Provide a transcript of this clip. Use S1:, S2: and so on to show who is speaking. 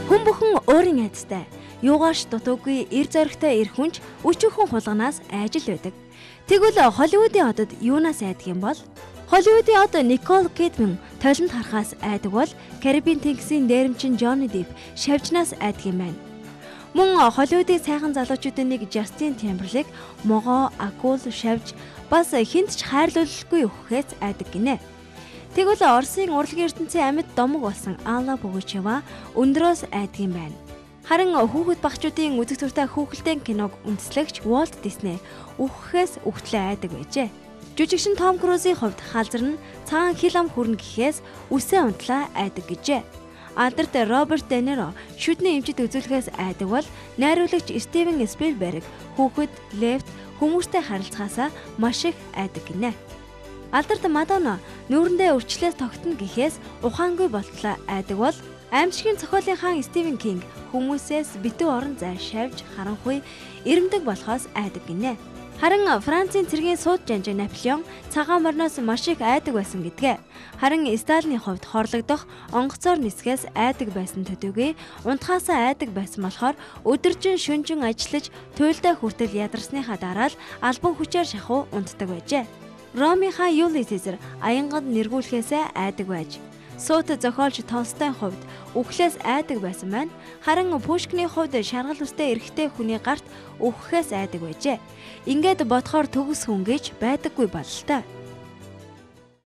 S1: Хүн бүхэн өөрийн айдастай. Юугаарч дутуугүй эр зоригтой эр хүнч өчүүхэн хулганаас айжил байдаг. Тэгвэл Холливуудын одод юунаас айдаг юм бол? Холливуудын од Никол Кидман толинд харахаас айдаг бол Карибын тэнгисийн дээрэмчин Жонни Депп шавжнаас айдаг юм байна. Мөн Холливуудын сайхан залуучуудын нэг Жастин Тимберлейк могоо, акул, шавж бас хинт ч хайрлуулахгүй өгөхөөс айдаг гинэ. Тэгвэл Оросын урлагийн ертөнцийн амьд домог болсон Алла Пугачева өндрөөс айдаг юм байна. Харин хүүхэд багчуудын үзэг зуртай хүүхэлдэйн киног үндэслэгч Walt Disney өгөхөөс өгтлээ айдаг байжээ. Жүжигчин Том Крузийн хувьд халзар нь цагаан хил ам хүрнэ гэхээс үсээ унтлаа айдаг гэжээ. Алдарт Роберт Де Ниро шүдний эмчит үзүүлэхээс айдаг бол найруулагч Стивен Спилберг хүүхэд Левт хүмүүстэй харилцахаасаа маш их айдаг гинэ. Алдарт Мадонна нүүрэндээ өрчлөөс тогтно гэхээс ухаангүй болтлоо айдаг бол аимшигын зохиолын хаан Стивен Кинг хүмүүсээс битүү орон зай шавж харанхуй ирэмдэг болохоос айдаг гинэ. Харин Францын цэргийн сууд жанжиг Наполеон цагаан мориноос маш их айдаг байсан гэдгээ. Харин Сталины хувьд хорлогдох онгоцоор нисгээс айдаг байсан төдийгүй унтахаасаа айдаг байсан болохоор өдөржин шөнжин ажиллаж туйлдаа хүртэл ядарсныхаа дараа л албан хүчээр шахуу унтдаг байжээ. Ромын хаан Юлий Цезар аянганд нэргүүлэхээсээ айдаг байж. Сууд зохиолч Толстойн хувьд үхлээс айдаг байсан байна. Харин Пушкины хувьд шаргал үстэй эрэгтэй хүний гарт үхэхээс айдаг байжээ. Ингээд бодохоор төгс хүн гэж байдаггүй бололтой.